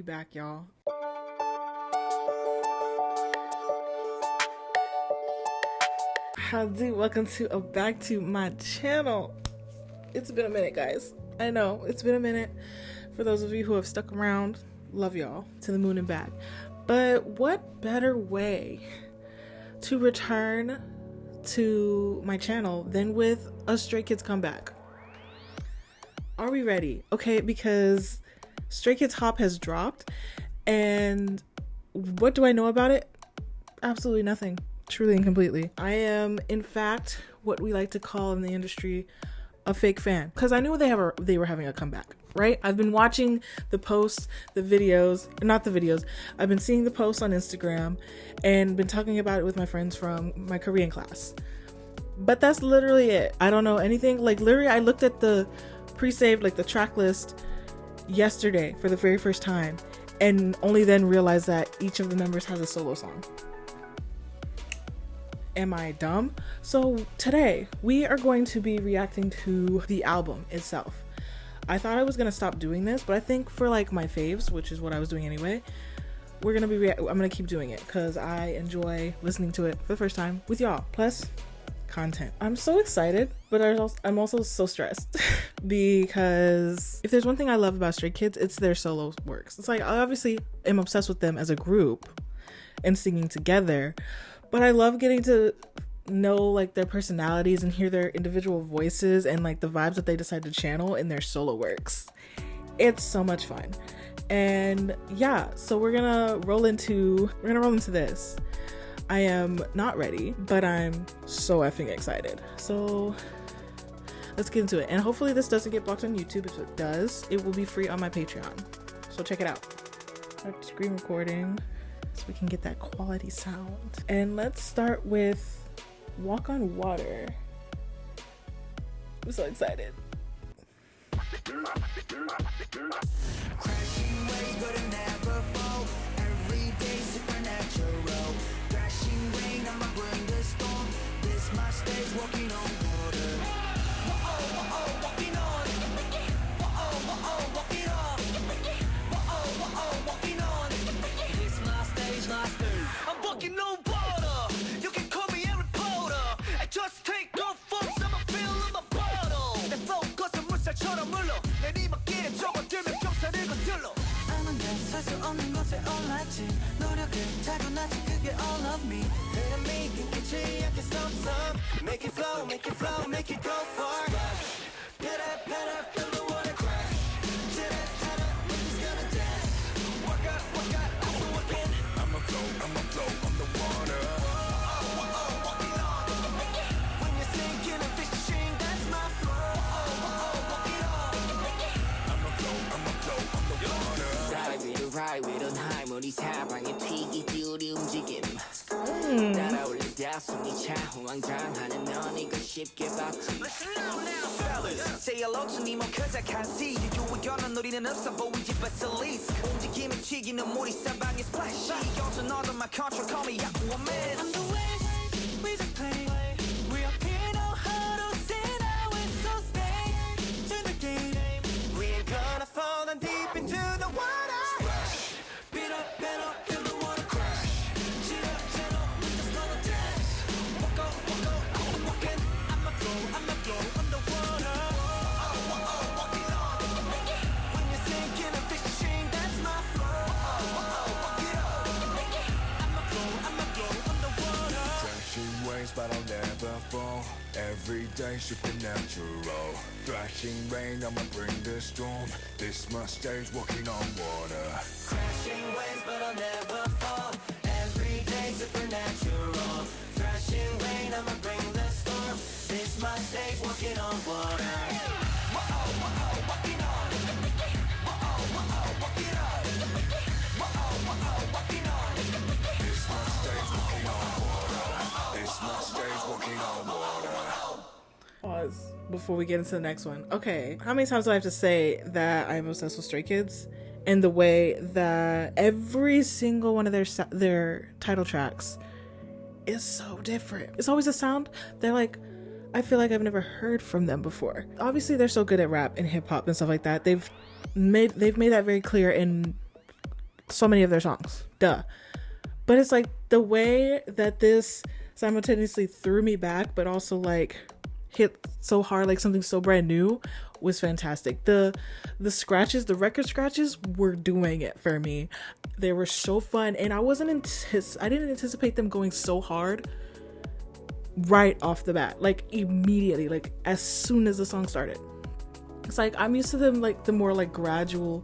back, y'all. Howdy, welcome back to my channel. It's been a minute, guys. I know, it's been a minute. For those of you who have stuck around, love y'all to the moon and back. But what better way to return to my channel than with a Stray Kids comeback? Are we ready? Okay, because Stray Kids Hop has dropped, and what do I know about it? Absolutely nothing. Truly and completely. I am, in fact, what we like to call in the industry a fake fan, because I knew they were having a comeback, right? I've been watching the posts, the videos, not the videos. I've been seeing the posts on Instagram and been talking about it with my friends from my Korean class. But that's literally it. I don't know anything. Like, literally, I looked at the pre-saved, like the track list yesterday for the very first time, and only then realized that each of the members has a solo song. Am I dumb? So today we are going to be reacting to the album itself. I thought I was gonna stop doing this, but I think for like my faves, which is what I was doing anyway, I'm gonna keep doing it because I enjoy listening to it for the first time with y'all. Plus, content. I'm so excited, but I'm also so stressed because if there's one thing I love about Stray Kids, it's their solo works. It's like, I obviously am obsessed with them as a group and singing together, but I love getting to know like their personalities and hear their individual voices and like the vibes that they decide to channel in their solo works. It's so much fun. And yeah, so we're gonna roll into this. I am not ready, but I'm so effing excited. So let's get into it. And hopefully this doesn't get blocked on YouTube. If it does, it will be free on my Patreon. So check it out. Start screen recording so we can get that quality sound. And let's start with Walk on Water. I'm so excited. Crashing waves, but it never fall. Every day supernatural. Crashing rain, I'ma bring the storm. This my stage, walking on water. Whoa, walking on. Whoa, walking on. Whoa, walking on. This my stage, my stage. I'm walking on water. You can call me a reporter. I just take off from summer feel in my bottle. 내 flow 것은 물살처럼 물러. 내리막길에 접어들면 경사를 거슬러. 아는 내살수 없는 것에 올랐지. 노력을 타고났지 그게 all of me. 흐름이 끊기지 않게 stop. Make it flow, make it flow, make it go far. Better, feel the water crash. Titter, we're just gonna dance. Work out, I'm working. I'ma flow on the water. Walking on. When you're sinking and fishing, that's my flow. Walking on. I'ma flow on the water. Ride with on high, 머리 사방에 튀기지 우리 움직임. 따라올리다 숨이 차 호황장하는 넌 이거 쉽게 봤지. Listen now, fellas. Say hello to me, more cause I can't see you. 유의견은 노리는 없어 보이지, but at least 움직임이 튀기는 물이 사방에 splash. 여기서 너도 my control, call me Aquaman. I'm the waves, we just play. We are here, know how to sit out with so stay to the game. We ain't gonna fall down deep into the water. Splash, better, feel the water crash. Chill, we just gonna dance. Walk out, I'm walking. I'ma flow on the water. Walking on. When you're sinking and fishing, that's my flow. Walk it up. I'ma flow on the water. Crashing waves, but I'll never fall. Every day supernatural. Thrashing rain, I'ma bring the storm. This my stage, walking on water. Crashing waves, but I'll never fall. Every day supernatural. Thrashing rain, I'ma bring the storm. This my stage, walking on water. Whoa, walking on. Whoa, walking on. Whoa, walking on. This my stage, walking on water. This my stage, walking on water. Pause before we get into the next one. Okay, how many times do I have to say that I'm obsessed with Stray Kids and the way that every single one of their title tracks is so different? It's always a sound they're like, I feel like I've never heard from them before. Obviously, they're so good at rap and hip hop and stuff like that. They've made that very clear in so many of their songs, duh. But it's like the way that this simultaneously threw me back, but also like hit so hard, like something so brand new, was fantastic. The scratches, the record scratches were doing it for me. They were so fun, and I didn't anticipate them going so hard right off the bat, like immediately, like as soon as the song started. It's like I'm used to them like the more gradual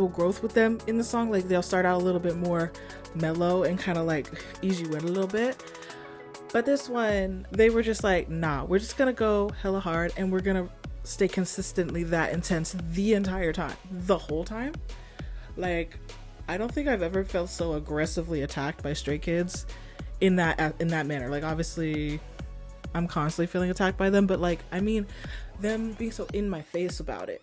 growth with them in the song. Like they'll start out a little bit more mellow and kind of like ease you in a little bit. But this one, they were just like, nah, we're just gonna go hella hard and we're gonna stay consistently that intense the entire time, the whole time. Like, I don't think I've ever felt so aggressively attacked by Stray Kids in that manner. Like, obviously, I'm constantly feeling attacked by them, but like, I mean, them being so in my face about it,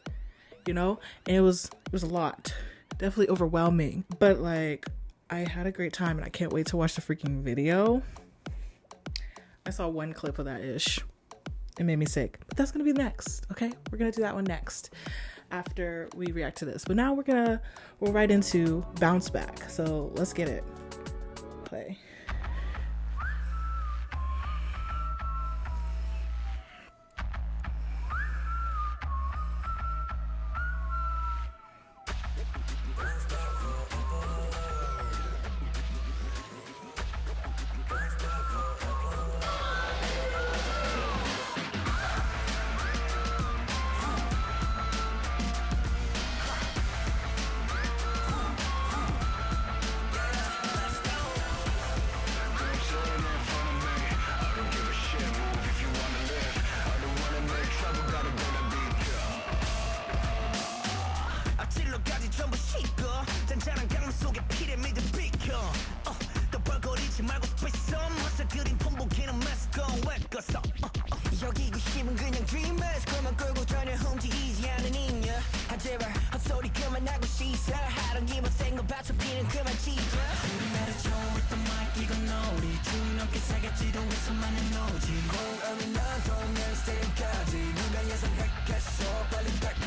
you know? And it was a lot, definitely overwhelming. But like, I had a great time, and I can't wait to watch the freaking video. I saw one clip of that ish. It made me sick. But that's gonna be next, okay? We're gonna do that one next after we react to this. But now we'll right into Bounce Back. So let's get it. Play. 여기고 싶은 그냥 dreamers 그만 끌고 전혀 훔치지 않는 인연 제발 헛소리 그만하고 씻어 I don't give a thing about your feeling 그만 짚어 우리나라 처음부터 마이크 이건 놀이 중 넘게 사겠지도 위선만은 노지 공감이 나도 내 스테이까지 누가 예상했겠어 빨리 back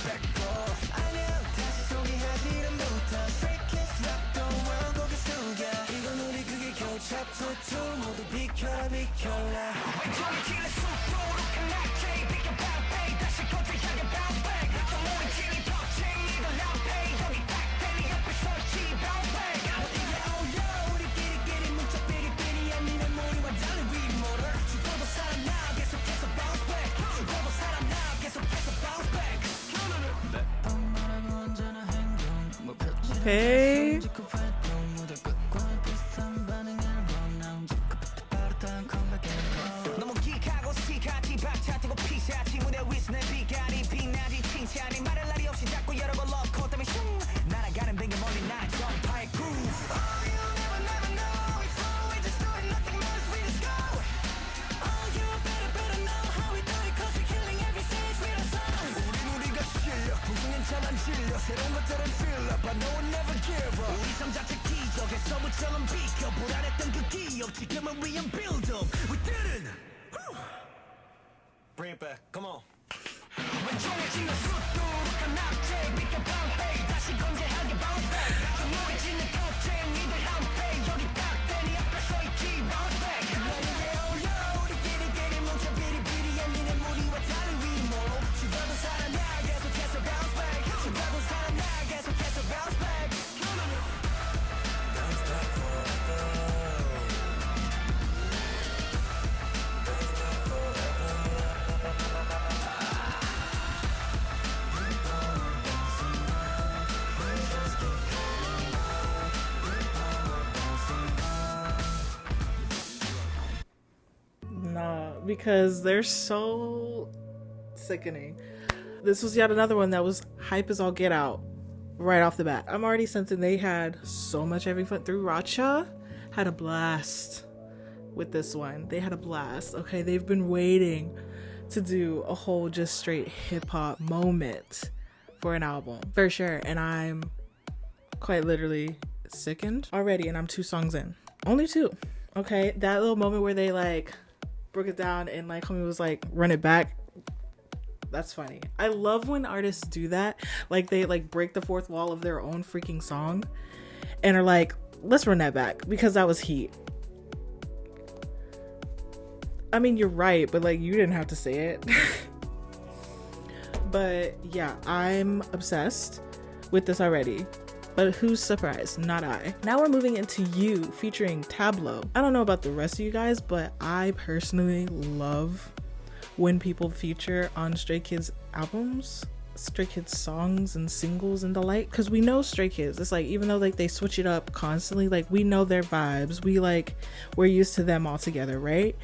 off I know 다시 소개하지 이름부터 Stray Kids rock the world 고개 숙여 이건 우리 그게 겨우 chapter 2 모두 비켜라 왼쪽에 길의 숲으로 connect 비켜봐 babe 다시 겉을 향해 bounce back 또 모인 진이 덕쟁 이걸 now pay 여기 딱 대니 옆에 서지 bounce back 어디야 oh yo 우리끼리끼리 뭉쳐 삐리삐리 아니면 우리와 달리 we motor 죽어도 살아나 계속해서 bounce back 죽어도 살아나 계속해서 bounce back Okay. 너무 기가고 시가지 박차뜨고 피사지 무대 위에서 내 빛깔이 빛나지 칭찬이 말할 날이 없이 자꾸 여러 걸 love call 때문에 슝 날아가는 뱅이 멀리 나 점파의 groove Oh you never know if we just doing nothing more we just go Oh you better know how we do it cause we're killing every stage with our songs 우리가 실력 풍성한 찬란 실력 새로운 것들은 feel up I know we'll never give up 우리 삶 자체 기적에 서부처럼 비켜 불안했던 그 기억 지금은 we unbuild them we did it Bring it back, come on. 왼쪽에 지는 숲도로 강압제 비켜봐 babe 다시 건재하게 bounce back 또 모인 진의 덕쟁 이들 한 pay 여기 딱 대니 앞에 서있지 bounce back oh yo 우리끼리끼리 뭉쳐 비리비리 아니네 우리와 달리 we more 죽어도 살아나 계속해서 bounce back 죽어도 살아나 계속해서 bounce back bounce back forever Because they're so sickening. This was yet another one that was hype as all get out right off the bat. I'm already sensing they had so much having fun through. Racha had a blast with this one. They had a blast. Okay, they've been waiting to do a whole just straight hip-hop moment for an album for sure, and I'm quite literally sickened already, and I'm 2 songs in. Only 2. Okay, that little moment where they like broke it down and like homie was like run it back, That's funny. I love when artists do that. Like they like break the fourth wall of their own freaking song and are like, let's run that back because that was heat. I mean, you're right, but like you didn't have to say it. But yeah, I'm obsessed with this already. But who's surprised? Not I. Now we're moving into You featuring Tableau. I don't know about the rest of you guys, but I personally love when people feature on Stray Kids albums, Stray Kids songs and singles and the like, because we know Stray Kids. It's like, even though like they switch it up constantly, like we know their vibes. We're used to them all together, right?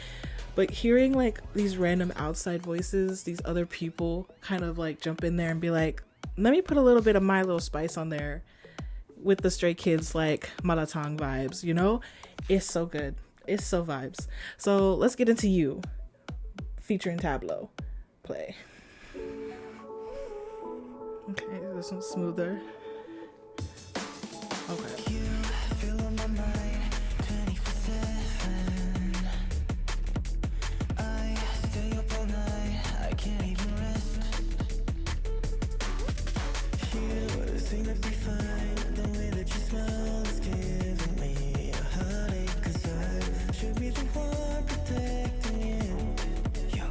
But hearing like these random outside voices, these other people kind of like jump in there and be like, let me put a little bit of my little spice on there with the Stray Kids like Malatang vibes, you know? It's so good. It's so vibes. So let's get into You featuring Tableau. Play. Okay, this one's smoother. Okay. You feel on my mind 24/7. I stay up all night, I can't even rest. You seem to be fine, the way that you smile is giving me a heartache. 'Cause I should be the one protecting you.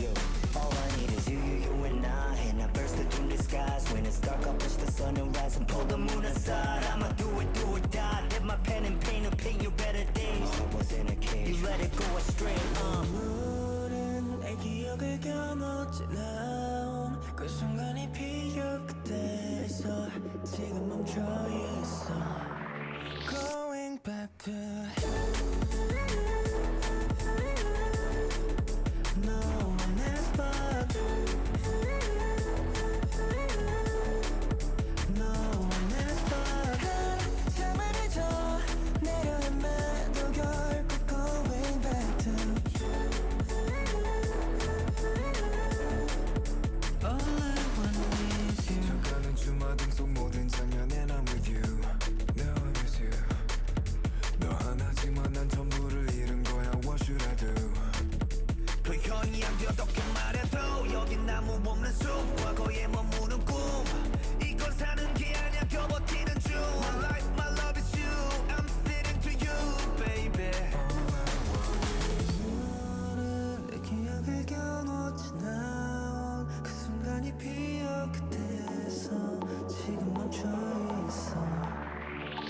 Yo, all I need is you and I burst through the skies. When it's dark, I'll push the sun and rise and pull the moon aside. I'ma do it, die. Dip my pen and paint you better days. I was in a cage, you let it go astray. 모든 내 기억을 겨누지 나온 그 순간이 피어그때서 지금 멈춰 있어. Going back to no one else but no one else but 한참을 잊어 내려앉아도 결국 going back to all I want is you. 저가는 주마등 속 모든 장면에 I'm with you. Now I'm with you. 너 하나지만 난 전부를 잃은 거야. What should I do? 표현이 안 돼 어떻게 말해도 여긴 나무 없는 숲 과거에 머무는 꿈 이건 사는 게 아니야 겨버티는 중 My life, my love is you I'm sitting to you, baby 너는 내 기억을 겨누지 나온 그 순간이 피어 그때서 지금 멈춰 있어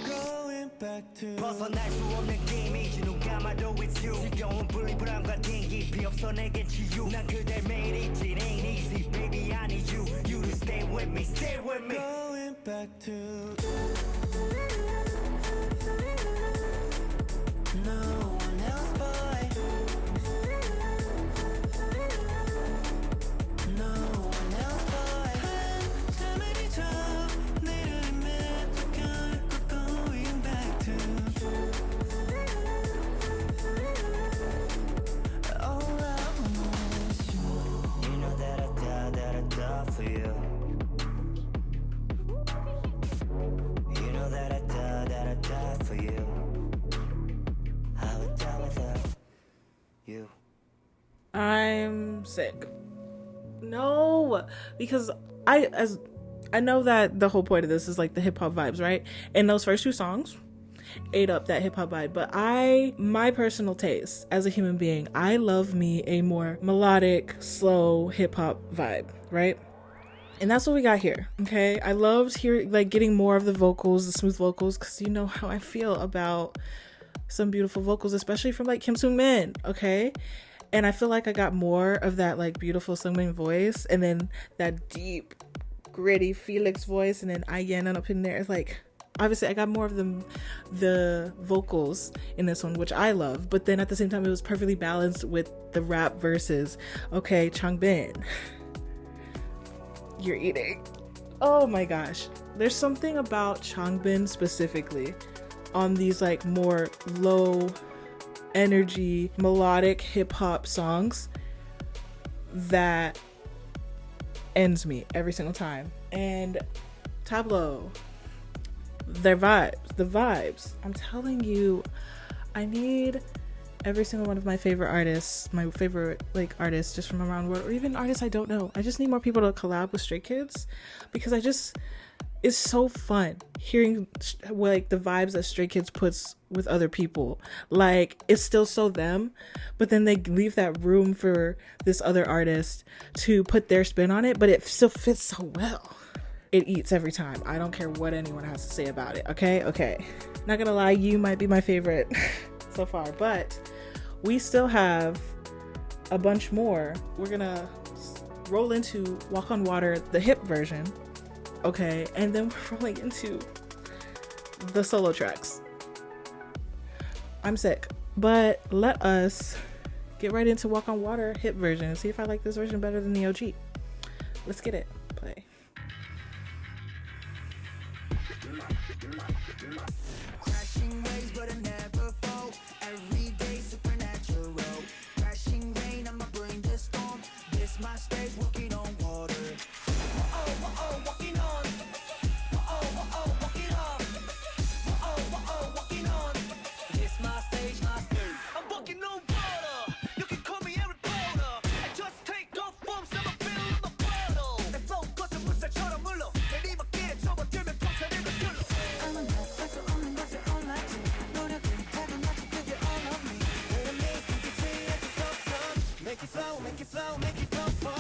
Going back to 벗어날 수 없는 게임이지 눈 감아도 it's you 지겨운 분리불안과 ting기 없어 내겐 치유 난 그댈 매일 잊지 It ain't easy baby I need you You to stay with me Going back to no one else but no one else but 한참을 잊어 내려앉아도 결국 going back to all I want is you. You know that I die for you. You know that I die for you. I would die without you. I'm sick. No, because I know that the whole point of this is like the hip hop vibes, right? And those first two songs ate up that hip hop vibe, but my personal taste as a human being, I love me a more melodic, slow hip hop vibe, right? And that's what we got here. Okay, I loved getting more of the vocals, the smooth vocals, because you know how I feel about some beautiful vocals, especially from like Kim Sung-min. Okay, and I feel like I got more of that like beautiful Sung-min voice, and then that deep, gritty Felix voice, and then Ayen up in there. It's like, obviously I got more of the vocals in this one, which I love, but then at the same time it was perfectly balanced with the rap verses. Okay, Changbin, you're eating. Oh my gosh, there's something about Changbin specifically on these like more low energy melodic hip-hop songs that ends me every single time. And Tableau, the vibes, I'm telling you, I need every single one of my favorite artists, my favorite like artists just from around the world, or even artists I don't know. I just need more people to collab with Stray Kids, because it's so fun hearing like the vibes that Stray Kids puts with other people. Like, it's still so them, but then they leave that room for this other artist to put their spin on it, but it still fits so well. It eats every time. I don't care what anyone has to say about it. Okay. Not gonna lie, you might be my favorite so far, but we still have a bunch more. We're gonna roll into Walk on Water, the hip version. Okay, and then we're rolling into the solo tracks. I'm sick, but let us get right into Walk on Water hip version and see if I like this version better than the OG. Let's get it. Play. Crashing waves, but I never fall. Every day supernatural. Crashing rain, I'ma bring the storm. This my stage, walking on water. Walking on. Walking on. Walking on. This my stage, my stage. I'm walking on water. You can call me Harry Potter. I just take off from some fill in the bottle. 내 flow 것은 물살처럼 물러. 내리막길에 접어들면 통살을 흘러. I'm enough, 할수 없는 것을 올랐지. 노력은 해도 나도 그게 all of me. Let me take it at the stop sign. Make it flow, make it flow, make it go far.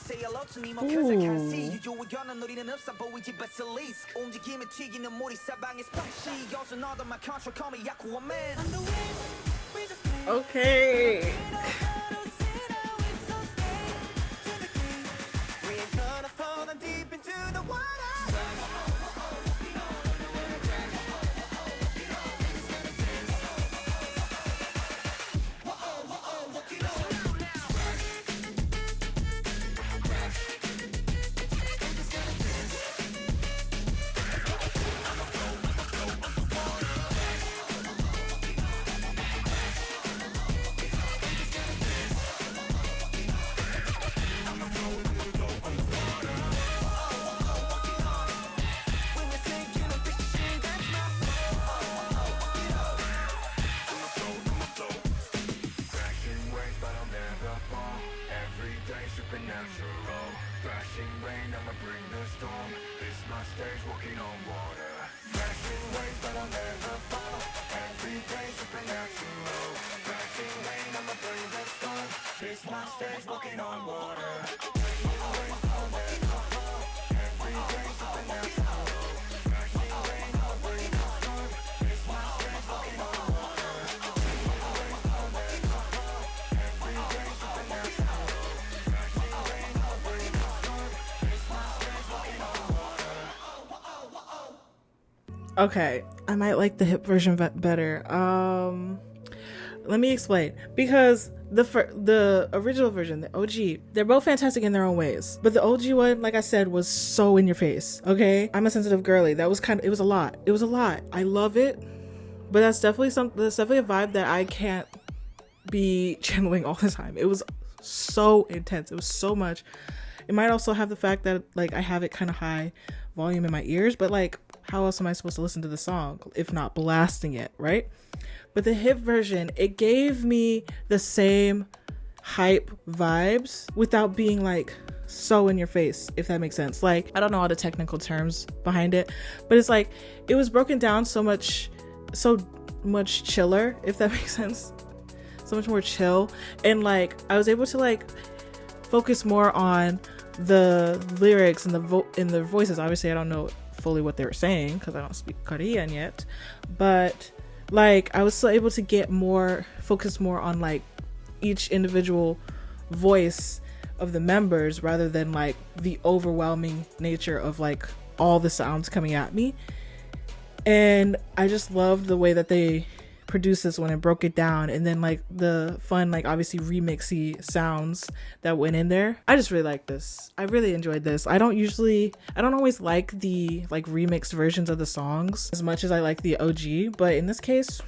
Say hello to me, more cause I can't see you. 요원한 우리는 없어 보이지 basilisk. 움직임에 튀기는 물이 사방에 splashy. 여전 all of my control, call me Aquaman. Okay. We ain't gonna fall deep into the water. Supernatural, crashing rain, I'ma bring the storm. This my stage, walking on water. Crashing waves, but I'll never fall. Every day supernatural, crashing rain, I'ma bring the storm. This my stage, walking on water. Crashing waves, but I'll never fall. Every day supernatural, crashing rain, I'ma bring the storm. This my stage, walking on water. Crashing waves, but I'll never fall. Every day supernatural. Okay, I might like the hip version better. Let me explain. Because the original version, the OG, they're both fantastic in their own ways. But the OG one, like I said, was so in your face. Okay, I'm a sensitive girly. It was a lot. It was a lot. I love it, but that's definitely a vibe that I can't be channeling all the time. It was so intense. It was so much. It might also have the fact that like I have it kind of high volume in my ears, but like, how else am I supposed to listen to the song if not blasting it, right? But the hip version, it gave me the same hype vibes without being like so in your face, if that makes sense. Like, I don't know all the technical terms behind it, but it's like it was broken down so much chiller, if that makes sense. So much more chill, and like I was able to like focus more on the lyrics and the voices. Obviously I don't know fully what they were saying because I don't speak Korean yet, but like I was still able to get focus more on like each individual voice of the members rather than like the overwhelming nature of like all the sounds coming at me. And I just loved the way that they produced this one and broke it down, and then like the fun, like obviously remixy sounds that went in there. I just really like this. I really enjoyed this. I don't always like the like remixed versions of the songs as much as I like the OG, but in this case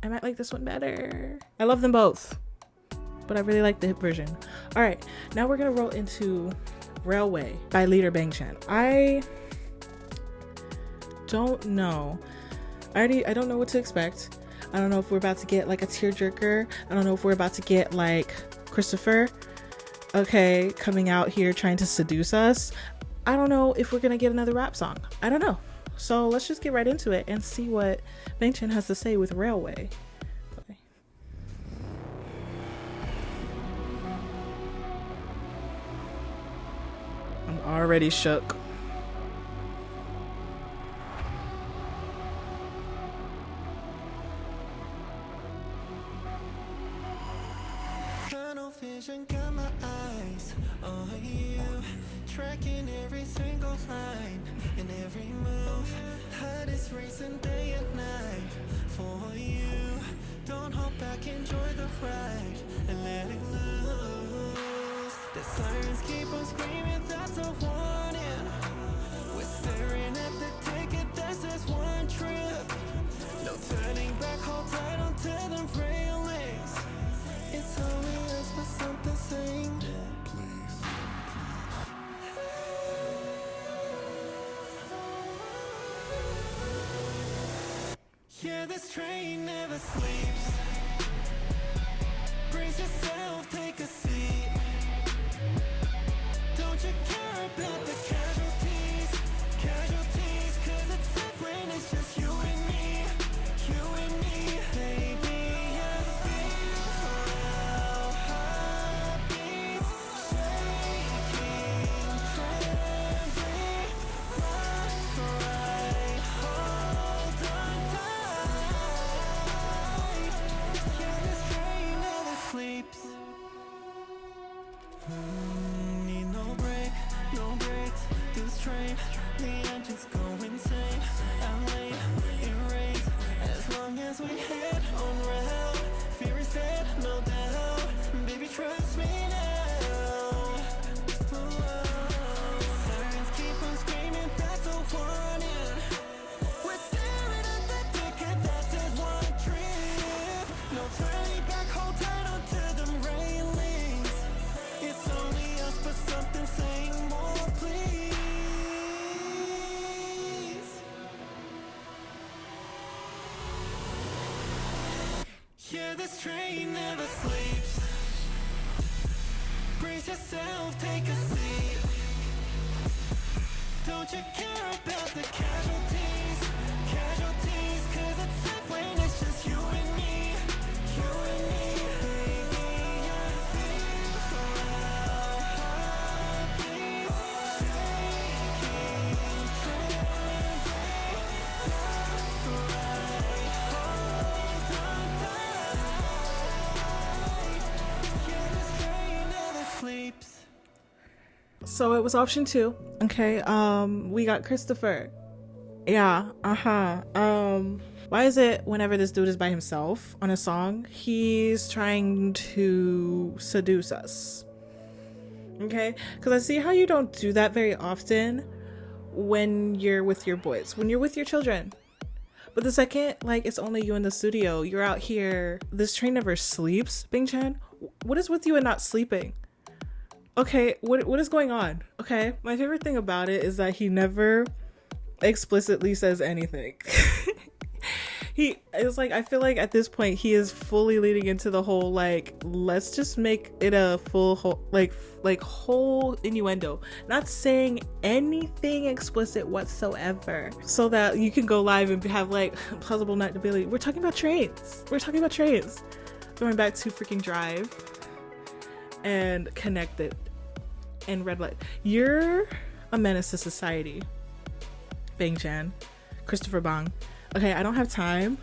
I might like this one better. I love them both, but I really like the hip version. All right, now we're gonna roll into Railway by leader Bang Chan. I don't know. I don't know what to expect. I don't know if we're about to get like a tearjerker. I don't know if we're about to get like Christopher, okay, coming out here trying to seduce us. I don't know if we're gonna get another rap song. I don't know. So let's just get right into it and see what Bang Chan has to say with Railway. Okay. I'm already shook. Vision got my eyes on you, tracking every single line and every move. Heart is racing day and night for you. Don't hold back, enjoy the ride and let it loose. The sirens keep on screaming, that's a warning. We're staring at the ticket that says one trip. No turning back, hold tight onto them railings. It's only us, but something saying, please. Yeah, this train never sleeps. Brace yourself, take a seat. Don't you care about the casualties? Casualties, 'cause it's safe when it's just you and me. You and me, baby. I feel our heartbeats shaking, trembling. That's right, hold on tight. Yeah, this train never sleeps. Need no break, no breaks. This train, the engine's go insane. I'm late, it rains. As long as we head on route, fear is dead, no doubt. Baby, trust me now. Sirens keep on screaming, that's a warning. We're staring at the ticket that says one trip. No turning back, hold tight onto them railings. It's only us, but something saying more, please. Yeah, this train never sleeps. Brace yourself, take a seat. Don't you care about the casualties? Casualties, 'cause it's safe when it's just you and me. You and me, baby. I feel our heartbeats shaking, trembling. That's right, hold on tight. Yeah, this train never sleeps. So it was option 2. Okay, we got Christopher. Yeah, why is it whenever this dude is by himself on a song, he's trying to seduce us? Okay, because I see how you don't do that very often when you're with your boys, when you're with your children. But the second, like, it's only you in the studio, you're out here, this train never sleeps, Bing Chan. What is with you and not sleeping? Okay, what is going on? Okay, my favorite thing about it is that he never explicitly says anything. He is like, I feel like at this point he is fully leading into the whole like, let's just make it a full whole whole innuendo, not saying anything explicit whatsoever, so that you can go live and have like plausible deniability. We're talking about trains. Going back to freaking Drive and Connected and Red Light. You're a menace to society, Bang Chan, Christopher Bang. Okay, I don't have time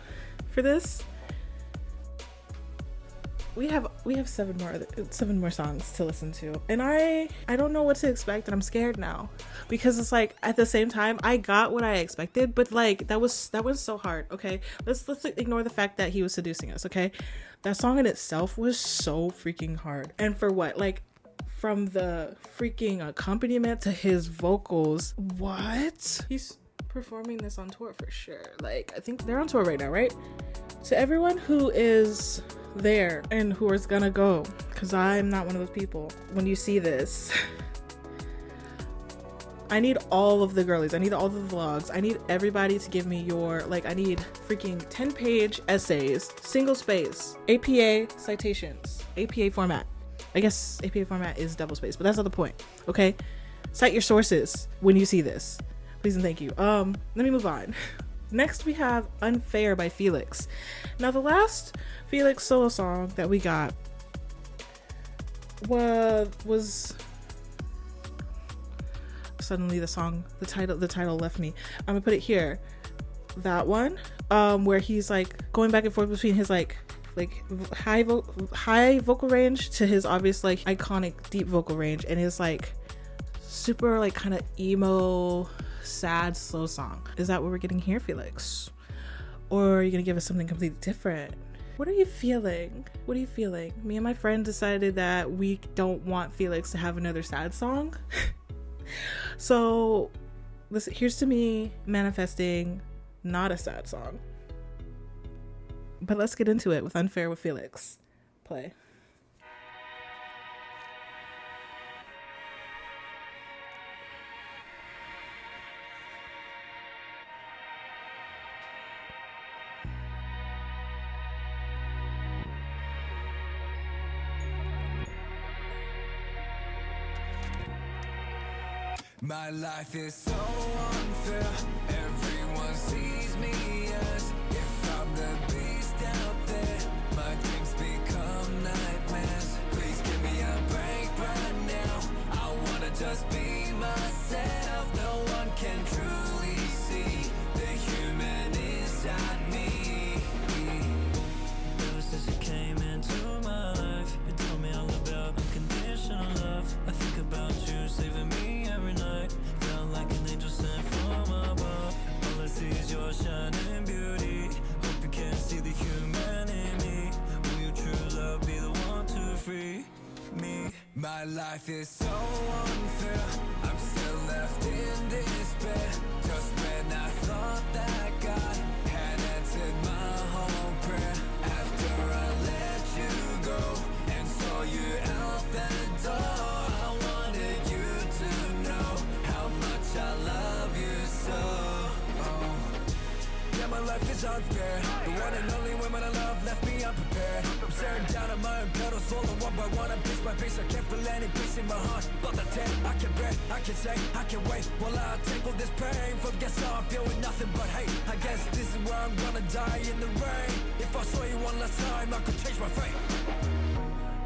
for this. We have we have seven more songs to listen to, and I don't know what to expect, and I'm scared now because it's like at the same time I got what I expected, but like that was so hard. Okay, let's ignore the fact that he was seducing us. Okay, that song in itself was so freaking hard, and for what, like, from the freaking accompaniment to his vocals, what? He's performing this on tour for sure. Like, I think they're on tour right now, right? To everyone who is there and who is gonna go, because I'm not one of those people, when you see this, I need all of the girlies, I need all the vlogs, I need everybody to give me your, like, I need freaking 10-page essays, single space, APA citations, APA format. I guess APA format is double space, but that's not the point. Okay, cite your sources when you see this, please and thank you. Let me move on. Next we have Unfair by Felix. Now the last Felix solo song that we got was suddenly the title left me. I'm gonna put it here. That one, where he's like going back and forth between his like high vocal range to his obvious like iconic deep vocal range, and his like super like kind of emo sad slow song. Is that what we're getting here, Felix? Or are you gonna give us something completely different? What are you feeling? What are you feeling? Me and my friend decided that we don't want Felix to have another sad song. So listen, here's to me manifesting not a sad song. But let's get into it with Unfair with Felix. Play. My life is so unfair. Everyone sees me as if I'm the beast out there. My dreams become nightmares. Please give me a break right now. I wanna just be myself. No one can truly see the human inside me. Ever since you came into my life, you told me all about unconditional love. I think about you saving me every night. Felt like an angel sent from above. All I see is your shining beauty. Hope you can see the human in me. Will your true love be the one to free me? My life is so unfair. I'm still left in despair. Just when I thought that God had answered my whole prayer. After I let you go and saw you out the door, I wanted you to know how much I love you so. Oh. Yeah, my life is unfair. The one and only woman I love left me unprepared. I'm staring down at my own petals, falling one by one. I'm piece by piece, I can't feel any peace in my heart. But the ten, I can bear, I can say, I can wait while I take all this pain. Forget how I'm feeling nothing but hate. I guess this is where I'm gonna die in the rain. If I saw you one last time, I could change my fate.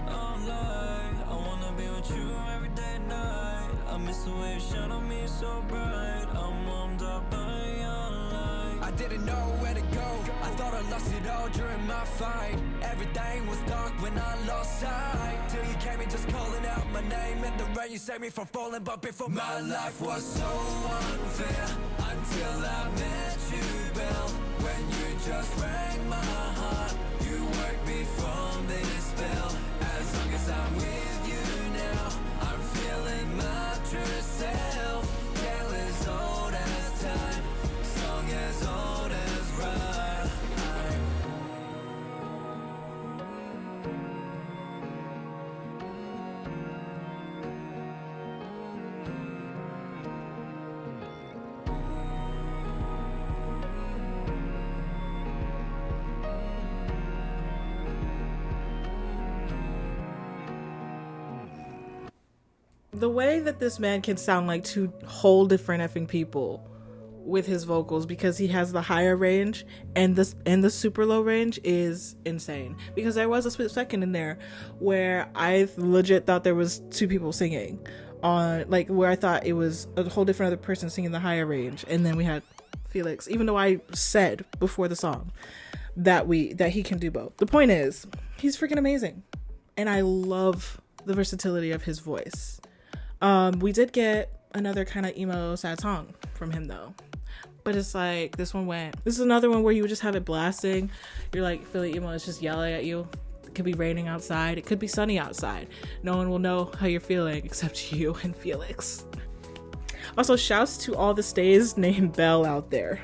I'm like, I wanna be with you every day and night. I miss the way you shine on me so bright. I'm warmed up by your light. I didn't know where to go. I thought I lost it all during my fight. Everything was dark when I lost sight. Till you came in just calling out my name. In the rain you saved me from falling, but before my life was so unfair. Until I met you, Belle. When you just rang my heart, you worked me from this spell. As long as I'm with you now, I'm feeling my true self. Tale as old as time, song as old as rhyme. The way that this man can sound like two whole different effing people with his vocals, because he has the higher range and the super low range, is insane. Because there was a split second in there where I legit thought there was two people singing on, like, where I thought it was a whole different other person singing the higher range, and then we had Felix, even though I said before the song that he can do both. The point is, he's freaking amazing. and I love the versatility of his voice. We did get another kind of emo sad song from him though, but it's like this is another one where you would just have it blasting. You're like feeling emo, it's just yelling at you. It could be raining outside, it could be sunny outside. No one will know how you're feeling except you and Felix. Also, shouts to all the stays named Belle out there,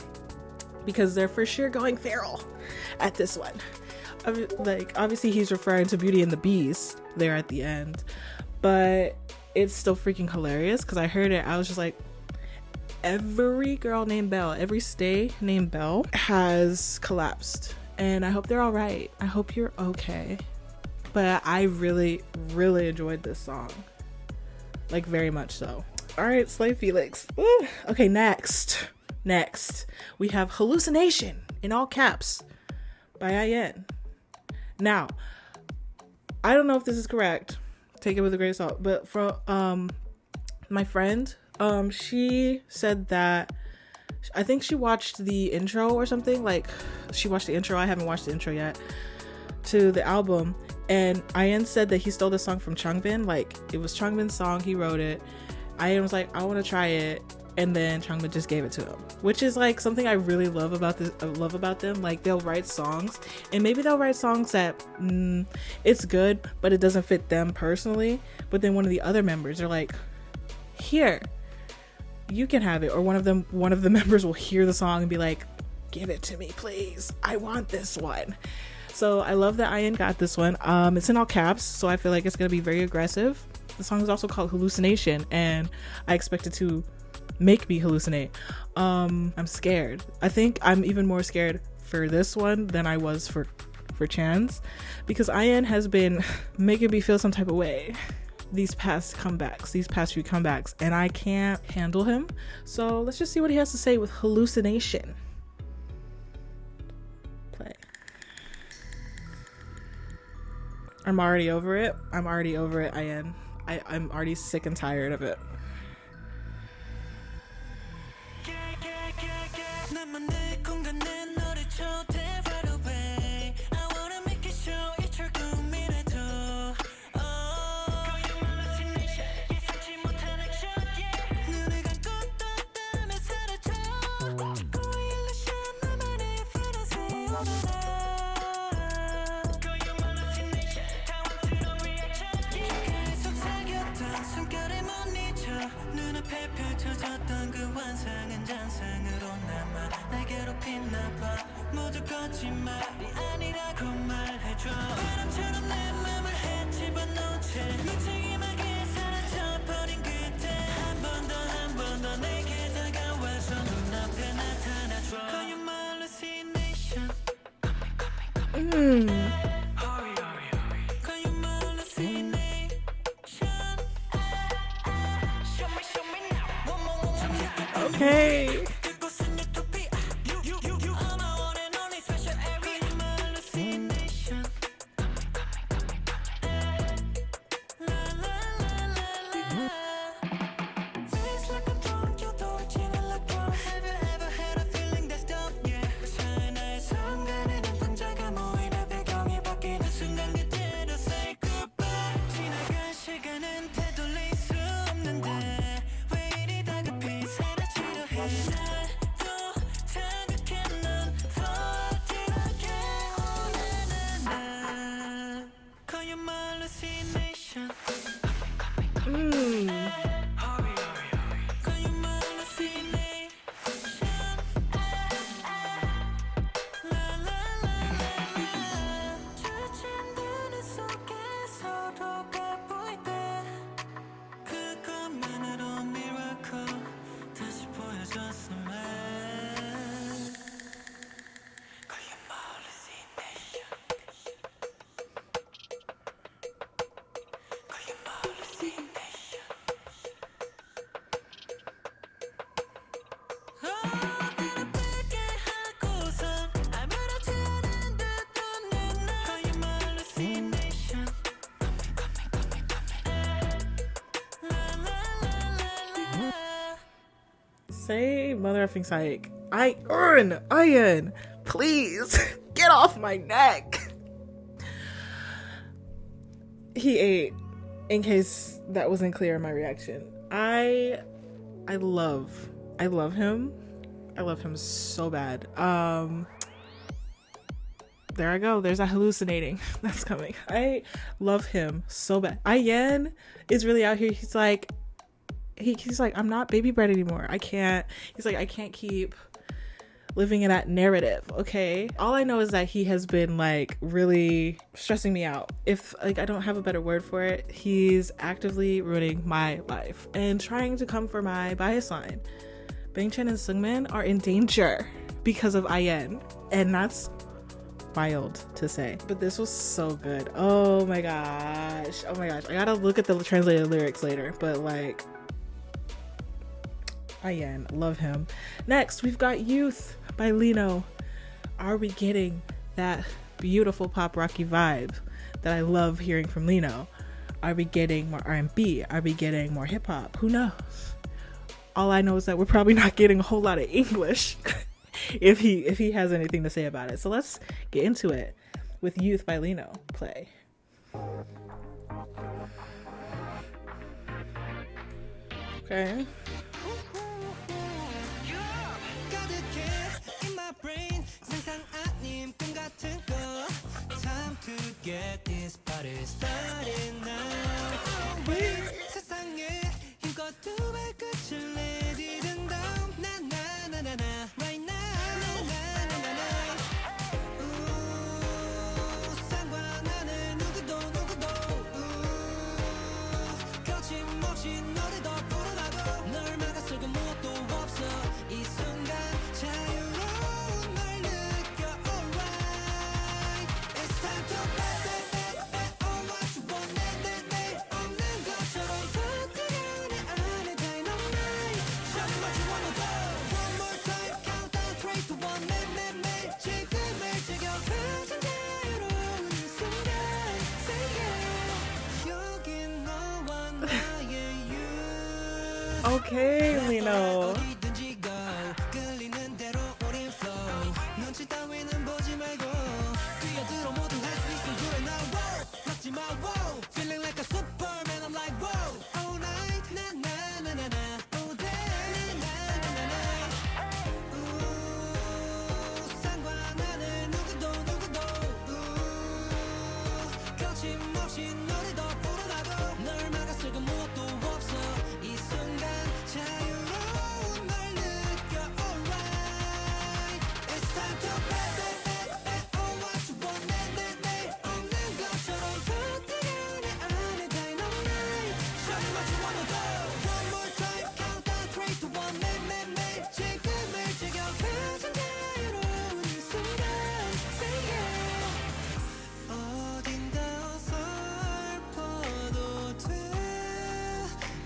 because they're for sure going feral at this one. Like, obviously he's referring to Beauty and the Beast there at the end, but it's still freaking hilarious because I heard it. I was just like, every girl named Belle, every stay named Belle has collapsed, and I hope they're all right. I hope you're okay. But I really, really enjoyed this song, like very much so. All right, Slay Felix. Ooh. Okay, next we have Hallucination in all caps by IN. Now, I don't know if this is correct, take it with a grain of salt, but from my friend, she said that I think she watched the intro or something. Like, she watched the intro. I haven't watched the intro yet to the album, and IN said that he stole the song from Changbin. Like, it was Changbin's song, he wrote it. IN was like, I want to try it, and then Changbin just gave it to him, which is like something I really love about this. I love about them. Like, they'll write songs, and maybe they'll write songs that it's good, but it doesn't fit them personally. But then one of the other members are like, here, you can have it. Or one of the members will hear the song and be like, give it to me, please. I want this one. So I love that IN got this one. It's in all caps, so I feel like it's gonna be very aggressive. The song is also called Hallucination, and I expect it to make me hallucinate. I'm scared. I think I'm even more scared for this one than I was for Chan's, because IN has been making me feel some type of way these past few comebacks, and I can't handle him. So let's just see what he has to say with Hallucination. Play. I'm already over it, IN. I'm already sick and tired of it. Okay. Say mother effing psych. IN, please get off my neck. he ate, in case that wasn't clear in my reaction. I love him. I love him so bad. There I go. There's that hallucinating that's coming. I love him so bad. Ian is really out here. He's like, I'm not baby bread anymore. I can't keep living in that narrative. Okay. All I know is that he has been like really stressing me out. If like I don't have a better word for it, he's actively ruining my life and trying to come for my bias line. Bang Chen and Seungmin are in danger because of Ian, and that's wild to say. But this was so good. Oh my gosh. I gotta look at the translated lyrics later, but like, Ian, love him. Next, we've got Youth by Lino. Are we getting that beautiful pop rocky vibe that I love hearing from Lino? Are we getting more R&B? Are we getting more hip hop? Who knows? All I know is that we're probably not getting a whole lot of English if he has anything to say about it. So let's get into it with Youth by Lino. Play. Okay. Time to get this party started now. 세상에 힘껏 두 발끝을 내디딘 다음 나나나나나 right now 나나나나 상관하는 누구도 거침없이 너를 더 불어나고 널 막았을 그 무엇도 없어 이 순간 자유로운 널 느껴 alright it's time to all what you want 내 없는 것처럼 터뜨려 내 안에 dynamite show me what you wanna do one more time countdown 3, 2, 1 매매매 지금을 즐겨 가장 자유로운 이 순간 say yeah 여긴 너와 나의 youth Okay, Lino. 어디든지 go 끌리는 대로 우린 flow 눈치 따위는 보지 말고 뛰어들어 모두 할 수 있어 you and I wow 막지 마 wow feeling like a superman I'm like wow all night 나나나나나 all day 나나나나 상관하는 누구도 거침없이 너를 더 불어나고 널 막았을 그 무엇도 없어 이 순간 자유로운 널 느껴 alright it's time to all what you want 내 없는 것처럼 터뜨려 내 안에 dynamite show me what you wanna do one more time countdown 3, 2, 1 매매매 지금을 즐겨 가장 자유로운 이 순간 say yeah 어딘가 어설퍼도 돼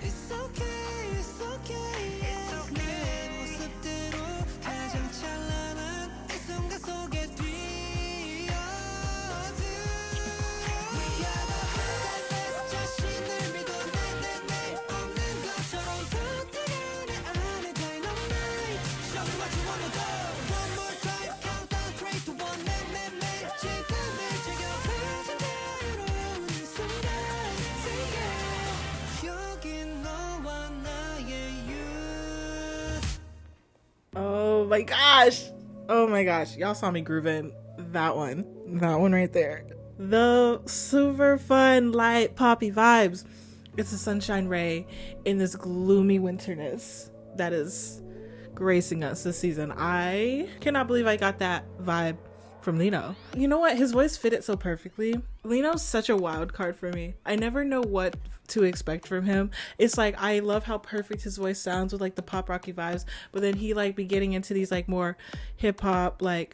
It's okay, it's okay 내 모습대로 가장 찬란한 이 순간 속에 뛰어들 We are the best 자신을 믿어 내 없는 것처럼 터뜨려 내 안에 dynamite Show me what you wanna do One more time countdown 3, 2, 1 매매매 지금을 즐겨 가장 자유로운 이 순간 say yeah 여긴 너와 나의 youth Oh my gosh. Oh my gosh. Y'all saw me grooving that one right there. The super fun, light, poppy vibes. It's a sunshine ray in this gloomy winterness that is gracing us this season. I cannot believe I got that vibe from Lino. You know what? His voice fit it so perfectly. Lino's such a wild card for me. I never know what to expect from him. It's like, I love how perfect his voice sounds with like the pop rocky vibes, but then he like be getting into these like more hip hop, like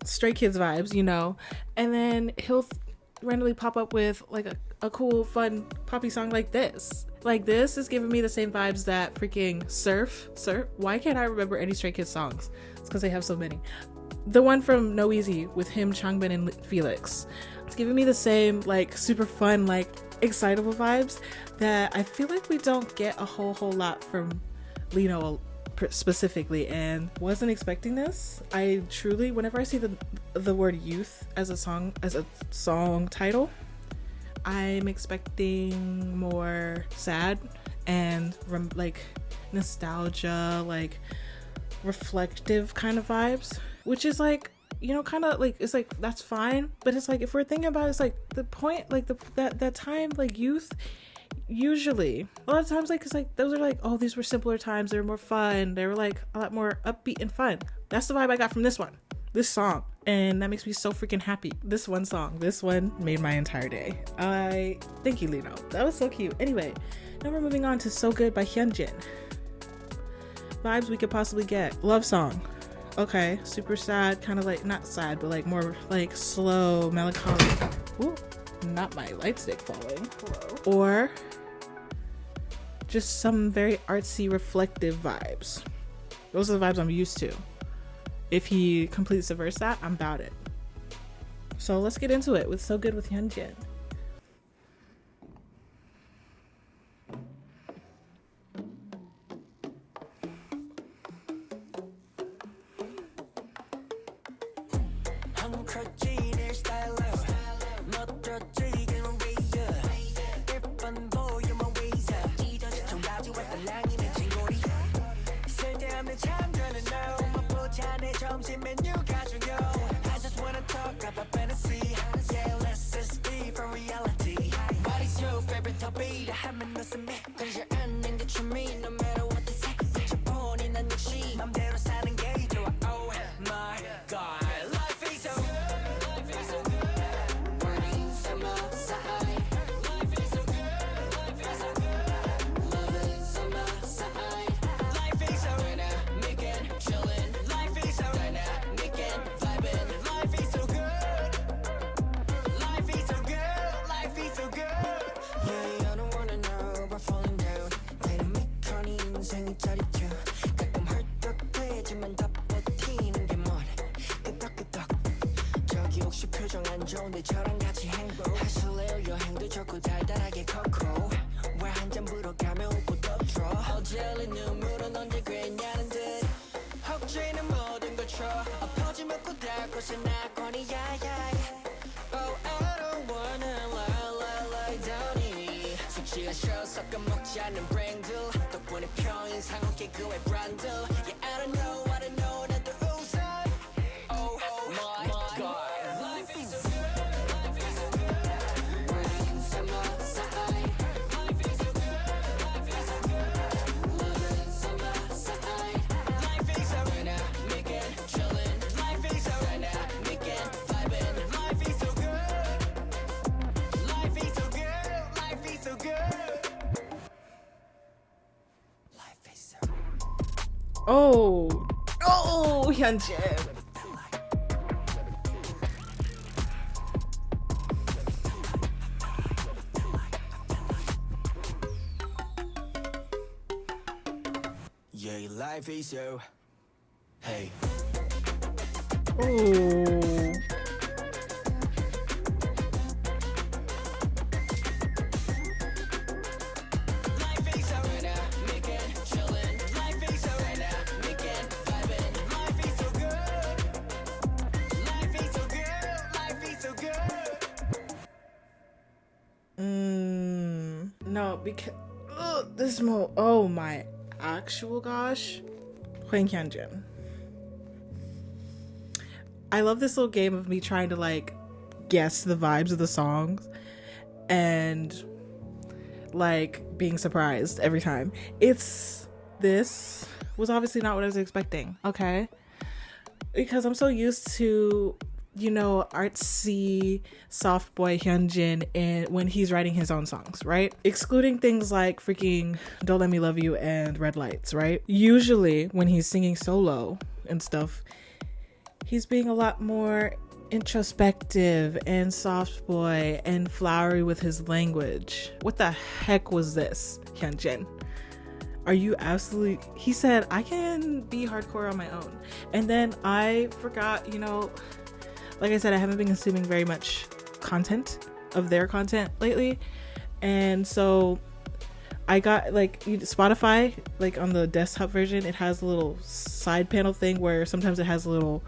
Stray Kids vibes, you know, and then he'll randomly pop up with like a cool, fun poppy song like this. Like this is giving me the same vibes that freaking Surf. Why can't I remember any Stray Kids songs? It's because they have so many. The one from No Easy with him, Changbin, and Felix. It's giving me the same like super fun, like excitable vibes that I feel like we don't get a whole lot from Lino specifically, and wasn't expecting this. I truly, whenever I see the word youth as a song title, I'm expecting more sad and like nostalgia, like reflective kind of vibes, which is like, you know, kind of like, it's like, that's fine, but it's like, if we're thinking about it, it's like the point, like that time, like youth, usually a lot of times, like, it's like those are like, oh, these were simpler times, they were more fun, they were like a lot more upbeat and fun. That's the vibe I got from this song, and that makes me so freaking happy. This one made my entire day. Thank you, Lino, that was so cute. Anyway, now we're moving on to So Good by Hyunjin. Vibes we could possibly get. Love song. Okay, super sad, kind of like, not sad, but like more like slow, melancholic. Ooh, not my light stick falling. Hello. Or just some very artsy, reflective vibes. Those are the vibes I'm used to. If he completely subverts that, I'm about it. So let's get into it with So Good with Hyunjin. 좋은데 저랑 같이 행복하실래요? 여행도 좋고 달달하게 코코 왜 한 잔 불어가며 웃고 덮쳐 어제의 눈물은 언제 그랬냐는 듯 혹시는 모든 걸 쳐 엎어지 먹고 달 곳은 낙원이야. Oh I don't wanna lie down 이 숙취가 쉬어 섞어 먹지 않는 브랜드 덕분에 평인상 어깨 그의 브랜드 Yeah I don't know 나도 웃어 Oh my God Life is so good Life is so good Rain, summer, side Life is so good Life is so good Loving, summer, side Life is so good Making, chilling Life is so good Making, vibing Life is so good Life is so good Life is so good Life is so Oh, Hyunjin. Yeah, life is so Hey Oh. Life is so good Making, chilling Life is so good Making, vibing Life is so good Life is so good Life is so good No, because this mo. Oh my actual gosh, Hwang Hyunjin. I love this little game of me trying to like guess the vibes of the songs and like being surprised every time. This was obviously not what I was expecting, okay? Because I'm so used to, you know, artsy soft boy Hyunjin and when he's writing his own songs, right? Excluding things like freaking Don't Let Me Love You and Red Lights, right? Usually when he's singing solo and stuff, he's being a lot more introspective and soft boy and flowery with his language. What the heck was this, Hyunjin? Are you absolutely... He said, I can be hardcore on my own. And then I forgot, you know, like I said, I haven't been consuming very much content of their content lately. And so I got like Spotify, like on the desktop version, it has a little side panel thing where sometimes it has a little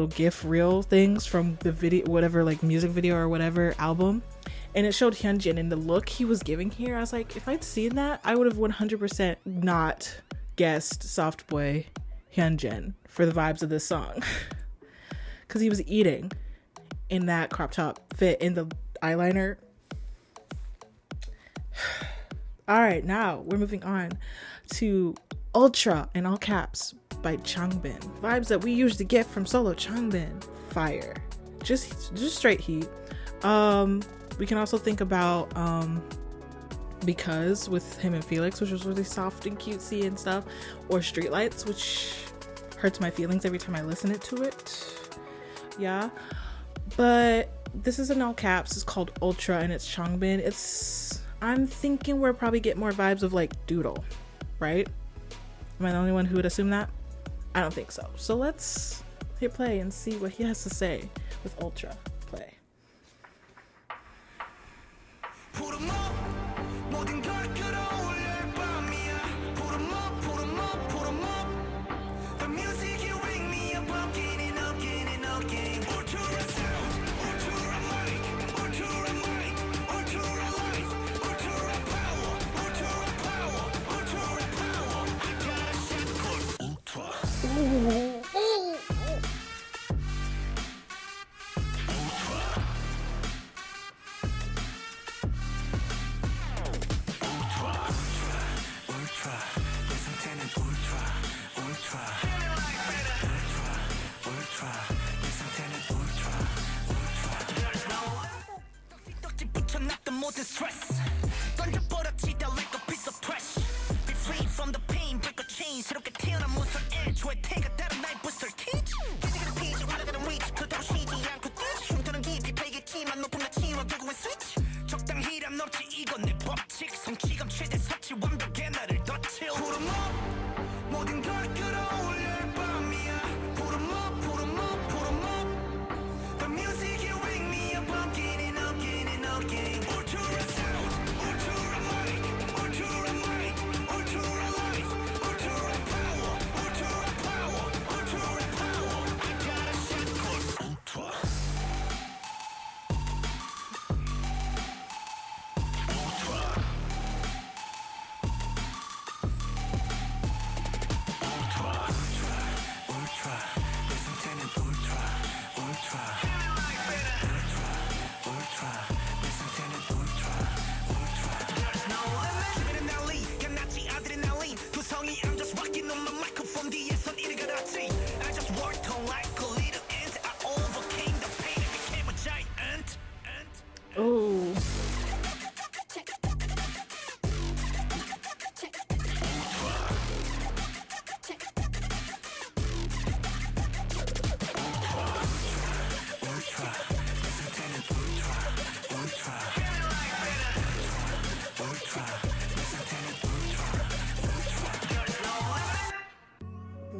GIF reel things from the video, whatever, like music video or whatever album. and it showed Hyunjin, and the look he was giving here, I was like, if I'd seen that, I would have 100% not guessed soft boy Hyunjin for the vibes of this song. Because he was eating in that crop top fit in the eyeliner. All right, now we're moving on to Ultra in all caps by Changbin. Vibes that we usually get from solo Changbin. Fire. Just straight heat. We can also think about Because with him and Felix, which was really soft and cutesy and stuff, or Streetlights, which hurts my feelings every time I listen to it. Yeah. But this is in all caps. It's called Ultra and it's Changbin. I'm thinking we'll probably get more vibes of like Doodle, right? Am I the only one who would assume that? I don't think so. So let's hit play and see what he has to say with Ultra. Play. Oh.